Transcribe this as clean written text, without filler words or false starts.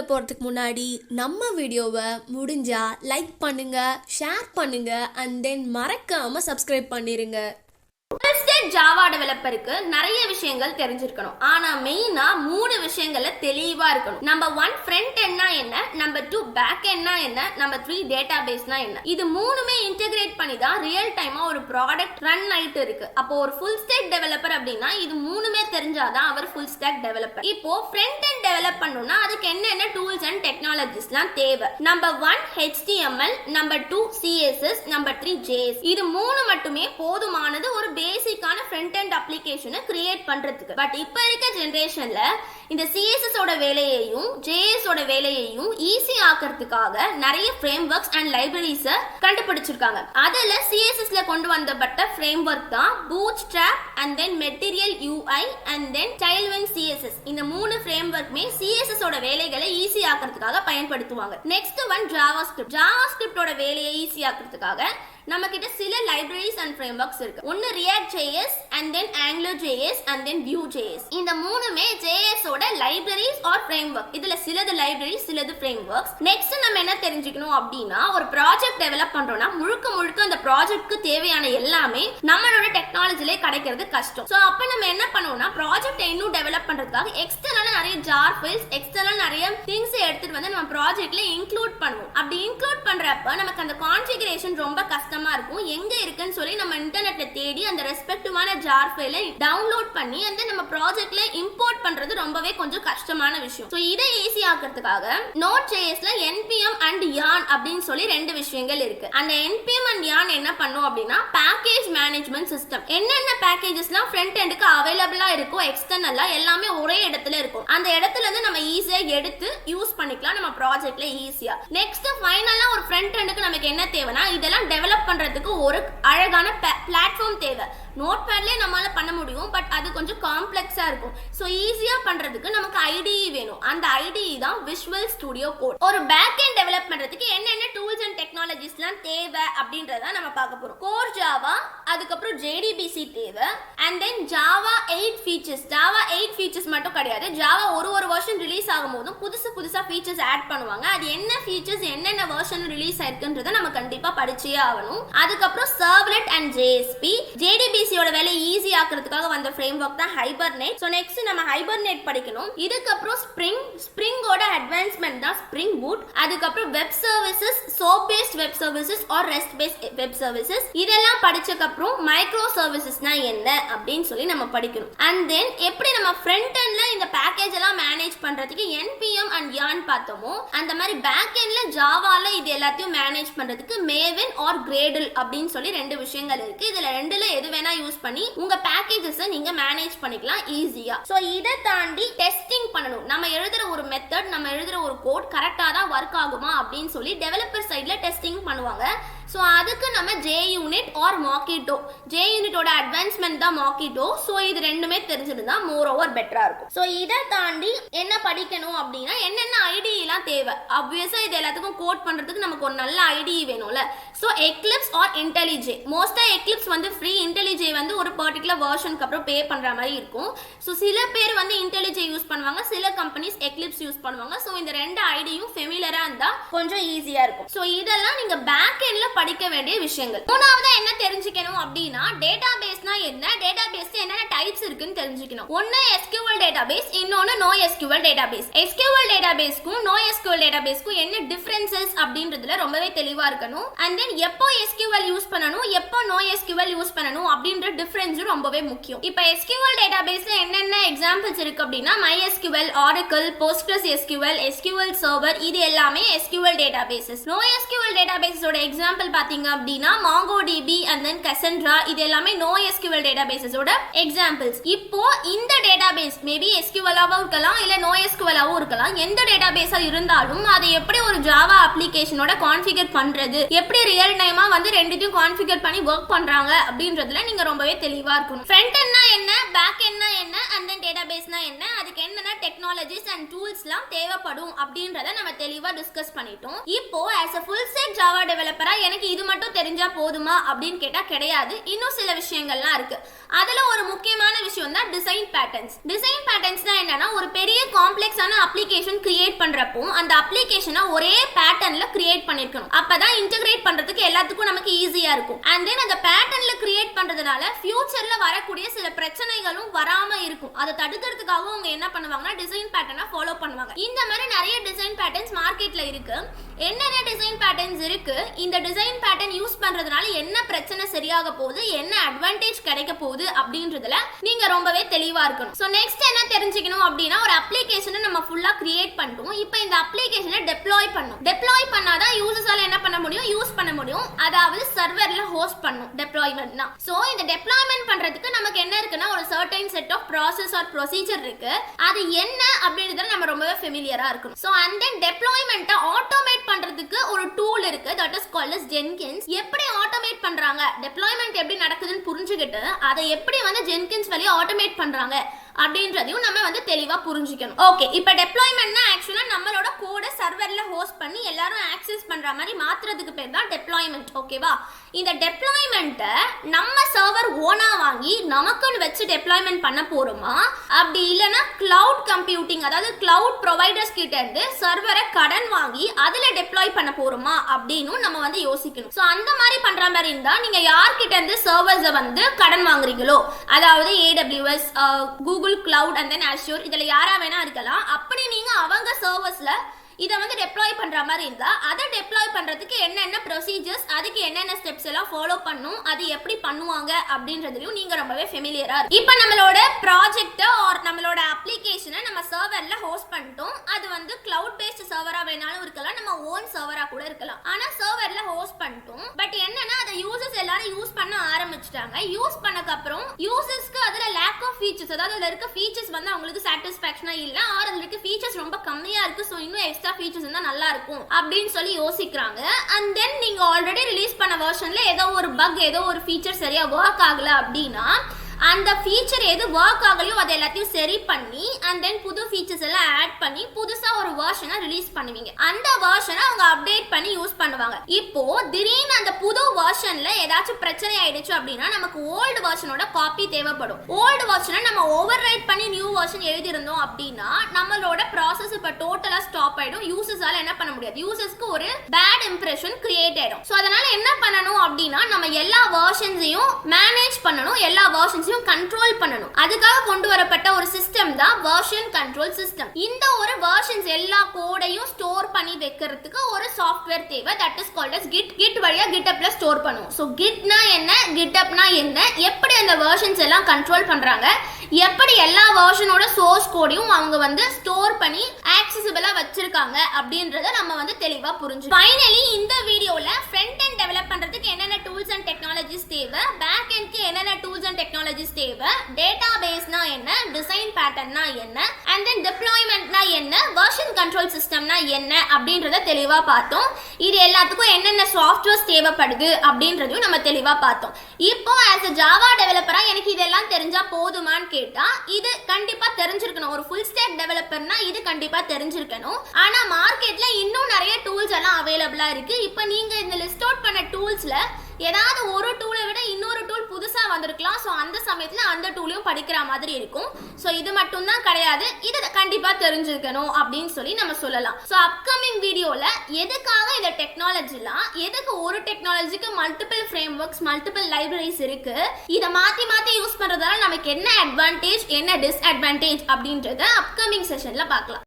போறதுக்கு முன்னாடி நம்ம வீடியோவை முடிஞ்சா லைக் பண்ணுங்க, ஷேர் பண்ணுங்க and then மறக்காம சப்ஸ்கிரைப் பண்ணிருங்க. ஜாவா டெவலப்பருக்கு நிறைய விஷயங்கள் தெரிஞ்சிருக்கணும். ஆனா மெயினா 3 விஷயங்கள்ல தெளிவா இருக்கணும். நம்பர் 1 ஃப்ரண்ட் எண்ட்னா என்ன, நம்பர் 2 பேக் எண்ட்னா என்ன, நம்பர் 3 டேட்டாபேஸ்னா என்ன. இது மூணுமே இன்டகிரேட் பண்ணி தான் ரியல் டைமா ஒரு ப்ராடக்ட் ரன் ஆயிட்டு இருக்கு. அப்போ ஒரு ஃபுல் ஸ்டாக் டெவலப்பர் அப்படின்னா இது மூணுமே தெரிஞ்சாதான் அவர் ஃபுல் ஸ்டாக் டெவலப்பர். இப்போ ஃப்ரண்ட் எண்ட் டெவலப் பண்ணனும்னா அதுக்கு என்னென்ன டூல்ஸ் அண்ட் டெக்னாலஜிஸ்லாம் தேவை. Number 1 HTML, number 2 CSS, number 3 JS. இது மூணு மட்டுமே போதுமானது ஒரு பேசிக்கான ஃப்ரண்ட் எண்ட் அப்ளிகேஷனை கிரியேட் பண்றதுக்கு. பட் இப்ப இருக்க ஜெனரேஷன்ல இந்த CSS ஓட வேலையையும் JS ஓட வேலையையும் ஈஸி ஆக்கிறதுக்காக நிறைய ஃப்ரேம்வொர்க்ஸ் அண்ட் லைப்ரரிஸை கண்டுபிடிச்சிருக்காங்க. அதுல CSS ல கொண்டு வந்தப்பட்ட ஃப்ரேம்வொர்க் தான் Bootstrap and then Material UI and then Tailwind CSS. இந்த மூணு ஃப்ரேம்வொர்க்குமே CSS ஓட வேலைகளை ஈஸி ஆக்கிறதுக்காக பயன்படுத்துவாங்க. Next one JavaScript. JavaScript ஓட வேலையை ஈஸி ஆக்கிறதுக்காக நம்ம கிட்ட சில லைப்ரரிஸ் அண்ட் ஃப்ரேம்வொர்க்ஸ் இருக்கு. ஒன்னு React.js and then Angular.js and then Vue.js. இந்த மூணுமே JS ஓட லைப்ரரிஸ் ஆர் ஃப்ரேம்வொர்க். இதுல சிலது லைப்ரரிஸ், சிலது ஃப்ரேம்வொர்க்ஸ். நெக்ஸ்ட் நம்ம என்ன தெரிஞ்சுக்கணும் அப்படின்னா, ஒரு ப்ராஜெக்ட் டெவலப் பண்றோம்னா முழுக்க அந்த ப்ராஜெக்ட்க்கு தேவையான எல்லாமே நம்மளோட டெக்னாலஜிலே கிடைக்கிறது கஷ்டம். சோ அப்ப நம்ம என்ன பண்ணுவோம்னா, ப்ராஜெக்ட் இன்னும் டெவலப் பண்றதுக்காக எக்ஸ்டர்னலா நிறைய ஜார் ஃபைல்ஸ், எக்ஸ்டர்னல் நிறைய திங்ஸ் எடுத்துட்டு வந்து நம்ம ப்ராஜெக்ட்ல இன்க்ளூட் பண்ணுவோம். அப்படி இன்க்ளூட் பண்றப்ப நமக்கு அந்த கான்ஃபிகரேஷன் ரொம்ப கஷ்டமா இருக்கும். எங்க இருக்குன்னு சொல்லி நம்ம இன்டர்நெட்ல தேடி அந்த ரெஸ்பெக்டிவான ஜார் ஃபைலை டவுன்லோட் பண்ணி அந்த நம்ம ப்ராஜெக்ட்ல இம்போர்ட் பண்றது ரொம்பவே கொஞ்சம் கஷ்டமான விஷயம். சோ இதை ஈஸி ஆக்கிறதுக்காக Node.jsல npm and yarn அப்படின்னு சொல்லி ரெண்டு விஷயங்கள் இருக்கு. அந்த npm and yarn என்ன பண்ணும் அப்படின்னா பேக்கேஜ் மேனேஜ்மெண்ட் சிஸ்டம். என்னென்ன பேக்கேஜஸ்லாம் ஃப்ரண்ட் எண்டுக்கு அவைலபிளா இருக்கோ எக்ஸ்டர்னலா எல்லாமே ஒரே இடத்துல இருக்கும். அந்த இடத்துல இருந்து நம்ம ஈஸியா எடுத்து யூஸ் பண்ணிக்கலாம் நம்ம ப்ராஜெக்ட்ல ஈஸியா. நெக்ஸ்ட் ஃபைனலா ஒரு ஃப்ரண்ட் எண்டுக்கு நமக்கு என்ன தேவைனா, இதெல்லாம் டெவலப் பண்றதுக்கு ஒரு அழகான பிளாட்ஃபார்ம் தேவை. நோட்பேட்லயே நம்மளால பண்ண முடியும், பட் அது கொஞ்சம் காம்ப்ளெக்ஸா இருக்கும். சோ ஈஸியா பண்றதுக்கு நமக்கு IDE வேணும். அந்த IDE தான் Visual Studio Code. ஒரு பேக் எண்ட் டெவலப் பண்றதுக்கு என்னென்ன டூல்ஸ் அண்ட் டெக்னாலஜிஸ்லாம் தேவை அப்படின்றத நம்ம பார்க்க போறோம். கோர் ஜாவா, அதுக்கப்புறம் JDBC தேவை, and then Java 8 features. Java 8 features மட்டும் கிடையாது, ஜாவா ஒரு வெர்ஷன் ரிலீஸ் ஆகும்போதும் புதுசா ஃபீச்சர்ஸ் ஆட் பண்ணுவாங்க. அது என்ன ஃபீச்சர்ஸ் என்னென்ன வெர்ஷன் ரிலீஸ் ஆயிருக்குன்றத நம்ம கண்டிப்பா படிச்சே ஆகணும். அதுக்கப்புறம் சர்வ்லெட் அண்ட் JSP. JDBC யோட வேலை ஈஸி ஆக்கிறதுக்காக வந்த ஃப்ரேம்வொர்க் தான் ஹைபர்நெட். சோ நெக்ஸ்ட் நம்ம ஹைபர்நெட் படிக்கணும். இதுக்கப்புறம் ஸ்ப்ரிங்கோட அட்வான்ஸ்மென்ட் தான் ஸ்ப்ரிங் பூட். அதுக்கப்புறம் web services, SOAP based web services or REST based web services. இதெல்லாம் படிச்சதுக்கு அப்புறம் மைக்ரோ சர்வீசஸ்னா என்ன அப்படின்னு சொல்லி நம்ம படிக்கணும். அண்ட் தென் எப்படி நம்ம ஃப்ரண்ட் எண்ட்ல இந்த பேக்கேஜ் எல்லாம் மேனேஜ் பண்றதுக்கு npm and yarn பார்த்தோமோ, அந்த மாதிரி பேக் எண்ட்ல ஜாவால இது எல்லாத்தையும் மேனேஜ் பண்றதுக்கு மேவின் ஆர் கிரேடில் அப்படின்னு சொல்லி ரெண்டு விஷயங்கள் இருக்கு. இதுல ரெண்டுல எது வேணா யூஸ் பண்ணி உங்க பேக்கேஜஸ் நீங்க மேனேஜ் பண்ணிக்கலாம் ஈஸியா. சோ இத தாண்டி டெஸ்டிங் பண்ணனும். நம்ம எழுதுற ஒரு மெத்தட், நம்ம எழுதுற ஒரு கோட் கரெக்ட்டா தான் வொர்க் ஆகுமா அப்படின்னு சொல்லி டெவலப்பர் சைடுல டெஸ்டிங் பண்ணுவாங்க. சோ அதுக்கு நம்ம JUnit ஆர் Mockito, JUnitோட அட்வான்ஸ்மென்ட் தான் Mockito. சோ இது ரெண்டுமே தெரிஞ்சிருந்தா மோர் ஓவர் பெட்டரா இருக்கும். சோ இத தாண்டி என்ன படிக்கணும் அப்படினா என்னென்ன IDE எல்லாம் தேவை. ஆப்வியஸா இது எல்லாத்துக்கும் கோட் பண்றதுக்கு நமக்கு ஒரு நல்ல IDE வேணும்ல. So Eclipse or IntelliJ. மோஸ்டா Eclipse வந்து ஃப்ரீ, IntelliJ வந்து ஒரு பர்టిక్యులர் வெர்ஷனுக்கு அப்புறம் பே பண்ற மாதிரி இருக்கும். சோ சில பேர் வந்து IntelliJ யூஸ் பண்ணுவாங்க, சில கம்பெனிஸ் Eclipse யூஸ் பண்ணுவாங்க. சோ இந்த ரெண்டு ஐடியும் ஃபெமிலியரா இருந்தா கொஞ்சம் ஈஸியா இருக்கும். சோ இதெல்லாம் நீங்க பேக் எண்ட்ல படிக்க வேண்டிய விஷயங்கள். மூணாவது என்ன தெரிஞ்சுக்கணும் அப்படின்னா, டேட்டாபேஸ்னா என்ன, டேட்டாபேஸ்ல என்னென்ன டைப்ஸ் இருக்குன்னு தெரிஞ்சுக்கணும். ஒன்னு SQL டேட்டாபேஸ், இன்னொன்னு NoSQL டேட்டாபேஸ். SQL டேட்டாபேஸ்க்கும் NoSQL டேட்டாபேஸ்க்கும் என்ன டிஃபரன்சஸ் அப்படின்றதுல ரொம்பவே தெளிவா இருக்கணும். அண்ட் தென் எப்போ SQL யூஸ் பண்ணனும், எப்போ NoSQL யூஸ் பண்ணனும் அப்படின்ற டிஃபரன்ஸ் ரொம்பவே முக்கியம். இப்போ SQL டேட்டாபேஸ்ல என்னென்ன எக்ஸாம்பிள்ஸ் இருக்கு அப்படின்னா MySQL, Oracle, PostgreSQL, SQL Server, இது எல்லாமே SQL டேட்டாபேசஸ். NoSQL டேட்டாபேஸோட எக்ஸாம்பிள் பாத்தீங்க அப்படின்னா MongoDB and then Cassandra, இது எல்லாமே NoSQL டேட்டாபேஸஸோட எக்ஸாம்பிள்ஸ். இப்போ இந்த டேட்டாபேஸ் மேபி SQL-ஆவும் இருக்கலாம், இல்ல NoSQL-ஆவும் இருக்கலாம். எந்த டேட்டாபேஸா இருந்தாலும் அதை எப்படி ஒரு ஜாவா அப்ளிகேஷனோட கான்ஃபிகர் பண்றது, எப்படி ரியல் டைமா வந்து ரெண்டுத்தையும் கான்ஃபிகர் பண்ணி வொர்க் பண்றாங்க அப்படின்றதுல நீங்க ரொம்பவே தெளிவா இருக்கணும். ஃப்ரண்ட் எண்ட்னா என்ன, பேக் எண்ட்னா என்ன, and then டேட்டாபேஸ்னா என்ன, அதுக்கு என்னென்ன என்னென்ன டெக்னாலஜிஸ் அண்ட் டூல்ஸ்லாம் தேவைப்படும் அப்படின்றத நம்ம தெளிவா டிஸ்கஸ் பண்ணிட்டோம். இப்போ as a full stack Java டெவலப்பரா எனக்கு இது மட்டும் தெரிஞ்சா போதுமா அப்படின்னு கேட்டா கிடையாது. இன்னும் சில விஷயங்கள்லாம் இருக்கு. அதுல ஒரு முக்கியமான விஷயம் தான் டிசைன் பேட்டர்ன்ஸ். டிசைன் பேட்டர்ன்ஸ்னா என்னன்னா ஒரு பெரிய காம்ப்ளெக்ஸான அப்ளிகேஷன் கிரியேட் பண்றப்போ அந்த அப்ளிகேஷனை ஒரே பேட்டர்ன்ல கிரியேட் பண்ணிருக்கணும். அப்பதான் இன்டகிரேட் பண்றதுக்கு எல்லாத்துக்கும் நமக்கு ஈஸியா இருக்கும். அண்ட் தென் அந்த பேட்டர்ன்ல கிரியேட் பண்றதுனால ஃபியூச்சர்ல வரக்கூடிய சில பிரச்சனைகளும் வராம இருக்கும். அதை தடுக்கிறதுக்காக அவங்க என்ன பண்ணுவாங்கன்னா டிசைன் பேட்டர்னை ஃபாலோ பண்ணுவாங்க. இந்த மாதிரி நிறைய டிசைன் பேட்டர்ன்ஸ் மார்க்கெட்ல இருக்கு. என்னென்ன டிசைன் பேட்டர்ன்ஸ் இருக்கு, இந்த டிசைன் பேட்டர்ன் யூஸ் பண்றதுனால என்ன பிரச்சனை சரியாக போகுது, என்ன அட்வான்டேஜ் கிடைக்க போகுது அப்படின்றதுல நீங்க ரொம்பவே தெளிவா இருக்கணும். சோ நெக்ஸ்ட் என்ன தெரிஞ்சுக்கணும் அப்படின்னா ஒரு அப்ளிகேஷனை நம்ம ஃபுல்லா கிரியேட் பண்ணிட்டோம். இப்போ இந்த அப்ளிகேஷனை டெப்ளாய் பண்ணணும். டெப்ளாய் பண்ணாதான் யூசர்ஸால என்ன பண்ண முடியும், யூஸ் பண்ண முடியும். அதாவது சர்வர்ல ஹோஸ்ட் பண்ணணும் டெப்ளாய்மென்ட்னா. சோ இந்த டெப்ளாய்மென்ட் பண்றதுக்கு நமக்கு என்ன இருக்குன்னா ஒரு certain set of process or procedure இருக்கு. அது என்ன அப்படின்றதுல நம்ம ரொம்பவே ஃபெமிலியரா இருக்கணும். சோ அண்ட் தென் டெப்ளாய்மென்ட்டை ஆட்டோமேட் பண்றதுக்கு ஒரு டூல் இருக்கு, that is called as Jenkins. எப்படி ஆட்டோமேட் பண்றாங்க, டெப்ளாய்மென்ட் எப்படி நடக்குதுன்னு புரிஞ்சுக்கிட்டு அதை எப்படி ஜென்கின்ஸ் வழியா ஆட்டோமேட் பண்றாங்க அப்படின்றதையும் நம்ம தெளிவா புரிஞ்சுக்கணும். ஓகே, இப்போ டெப்ளாய்மென்ட்னா ஆக்சுவலா நம்மளோட கோட சர்வர்ல ஹோஸ்ட் பண்ணி எல்லாரும் ஆக்சஸ் பண்ற மாதிரி மாத்துறதுக்கு பேர் தான் டெப்ளாய்மென்ட். ஓகேவா? இந்த டெப்ளாய்மென்ட்டை நம்ம சர்வர் ஓனா வாங்கி நமக்குன்னு வச்சு டெப்ளாய்மென்ட் பண்ண போறோமா, அப்படி இல்லைன்னா கிளவுட் கம்ப்யூட்டிங் அதாவது கிளவுட் ப்ரொவைடர்ஸ் கிட்ட இருந்து சர்வரை கடன் வாங்கி அதுல டெப்ளாய் பண்ண போறோமா அப்படின்னு நம்ம யோசிக்கணும். ஸோ அந்த மாதிரி பண்ற மாதிரி இருந்தா நீங்க யார்கிட்ட இருந்து சர்வர்ஸை கடன் வாங்குறீங்களோ, அதாவது AWS, Google cloud and then Azure, இதுல யாரா வேணா இருக்கலாம். அப்படி நீங்க அவங்க சர்வர்ஸ்ல இதை டெப்ளாய் பண்ற மாதிரி இருந்தா அதை டெப்ளாய் பண்றதுக்கு என்னென்ன ப்ரொசீஜர்ஸ், அதுக்கு என்னென்ன ஸ்டெப்ஸ் எல்லாம் ஃபாலோ பண்ணும், அது எப்படி பண்ணுவாங்க அப்படின்றதுலயும் நீங்க ரொம்பவே ஃபெமிலியரா இருக்கு. இப்போ நம்மளோட ப்ராஜெக்ட் ஆர் நம்மளோட அப்ளிகேஷனை நம்ம சர்வர்ல ஹோஸ்ட் பண்ணிட்டோம். அது கிளவுட் பேஸ்ட் சர்வரா வேணாலும் இருக்கலாம், நம்ம ஓன் சர்வரா கூட இருக்கலாம். ஆனா சர்வர்ல ஹோஸ்ட் பண்ணிட்டோம். பட் என்னன்னா அதை யூசர்ஸ் எல்லாரும் யூஸ் பண்ண ஆரம்பிச்சிட்டாங்க. யூஸ் பண்ணக்கு அப்புறம் யூசர்ஸ்க்கு அதுல லேக் ஆஃப் ஃபீச்சர்ஸ், அதாவது அதுல இருக்க ஃபீச்சர்ஸ் அவங்களுக்கு சாட்டிஸ்ஃபேக்ஷனா இல்ல, ஆர் அதுல இருக்க ஃபீச்சர்ஸ் ரொம்ப கம்மியா இருக்கு, ஸோ இன்னும் எக்ஸ்ட்ரா ஃபீச்சர்ஸ் இருந்தா நல்லா இருக்கும் அப்படின்னு சொல்லி யோசிக்கிறாங்க. அண்ட் தென் நீங்க ஆல்ரெடி ரிலீஸ் பண்ண வெர்ஷன்ல ஏதோ ஒரு பக், ஏதோ ஒரு ஃபீச்சர் சரியா ஒர்க் ஆகல அப்படின்னா அந்த ஃபீச்சர் எது ஒர்க் ஆகலையோ அதை எல்லாத்தையும் சரி பண்ணி அண்ட் தென் புது ஃபீச்சர்ஸ் எல்லாம் ஆட் பண்ணி புதுசா ஒரு வெர்ஷனை ரிலீஸ் பண்ணுவீங்க. அந்த வெர்ஷனை அவங்க அப்டேட் பண்ணி யூஸ் பண்ணுவாங்க. இப்போ திடீர்னு அந்த புது வெர்ஷன்ல ஏதாச்சும் பிரச்சனை ஆயிடுச்சு அப்படின்னா நமக்கு ஓல்டு வெர்ஷனோட காப்பி தேவைப்படும். ஓல்டு வெர்ஷனை நம்ம ஓவர் ரைட் பண்ணி நியூ வெர்ஷன் எழுதிருந்தோம் அப்படின்னா நம்மளோட ப்ராசஸ் இப்ப டோட்டலா ஸ்டாப் ஆயிடும். யூசர்ஸால என்ன பண்ண முடியாது, யூசர்ஸ்க்கு ஒரு பேட் இம்ப்ரெஷன் கிரியேட் ஆயிடும். சோ அதனால என்ன பண்ணணும் அப்படின்னா நம்ம எல்லா வெர்ஷன்ஸையும் மேனேஜ் பண்ணணும், எல்லா வெர்ஷன்ஸ் கண்ட்ரோல் பண்ணணும். அதுக்காக கொண்டு வரப்பட்ட ஒரு சிஸ்டம் தான் வெர்ஷன் கண்ட்ரோல் சிஸ்டம். இந்த ஒரு வெர்ஷன்ஸ் எல்லா கோடையும் ஸ்டோர் பண்ணி வைக்கிறதுக்கு ஒரு சாஃப்ட்வேர் தேவை, that is called as git. git வழியா gitupல ஸ்டோர் பண்ணுவோம். சோ gitனா என்ன, gitupனா என்ன, எப்படி அந்த வெர்ஷன்ஸ் எல்லாம் கண்ட்ரோல் பண்றாங்க, எப்படி எல்லா வெர்ஷனோட சோர்ஸ் கோடையும் அவங்க ஸ்டோர் பண்ணி ஆக்சஸபிளா வச்சிருக்காங்க அப்படின்றத நம்ம தெளிவா புரிஞ்சு. ஃபைனலி இந்த வீடியோல ஃப்ரண்ட் எண்ட் டெவலப் பண்றதுக்கு என்னென்ன டூல்ஸ் அண்ட் டெக்னாலஜிஸ் தேவை, பேக் எண்ட்க்கு என்னென்ன டூல்ஸ் அண்ட் டெக்னாலஜிஸ் தேவை, டேட்டாபேஸ்னா என்ன, டிசைன் பேட்டர்ன்னா என்ன, அண்ட் தென் டிப்ளாய்மென்ட்னா என்ன, வெர்ஷன் கண்ட்ரோல் சிஸ்டம்னா என்ன அப்படின்றத தெளிவா பார்த்தோம். இது எல்லாத்துக்கும் என்னென்ன சாஃப்ட்வேர்ஸ் தேவைப்படுது அப்படின்றதையும் நம்ம தெளிவா பார்த்தோம். இப்போ as a ஜாவா டெவலப்பரா எனக்கு இதெல்லாம் தெரிஞ்சா போதுமான்னு கேட்டா இது கண்டிப்பா தெரிஞ்சிருக்கணும். ஒரு ஃபுல் ஸ்டாக் டெவலப்பர்னா இது கண்டிப்பா தெரிஞ்சிருக்கணும். ஆனா மார்க்கெட்ல இன்னும் நிறைய டூல்ஸ் எல்லாம் அவைலபிளா இருக்கு. இப்போ நீங்க இந்த லிஸ்ட் அவுட் பண்ண டூல்ஸ்ல ஏதாவது ஒரு டூலை விட இன்னொரு டூல் புதுசா வந்திருக்கலாம். ஸோ அந்த சமயத்துல அந்த டூலையும் படிக்கிற மாதிரி இருக்கும். ஸோ இது மட்டும் தான் கிடையாது, இது கண்டிப்பா தெரிஞ்சிருக்கணும் அப்படின்னு சொல்லி நம்ம சொல்லலாம். ஸோ அப்கமிங் வீடியோல எதுக்காக இந்த டெக்னாலஜிலாம், எதுக்கு ஒரு டெக்னாலஜிக்கு multiple frameworks, multiple libraries இருக்கு, இதை மாத்தி மாத்தி யூஸ் பண்றதால நமக்கு என்ன அட்வான்டேஜ், என்ன டிஸ்அட்வான்டேஜ் அப்படின்றத அப்கமிங் செஷன்ல பார்க்கலாம்.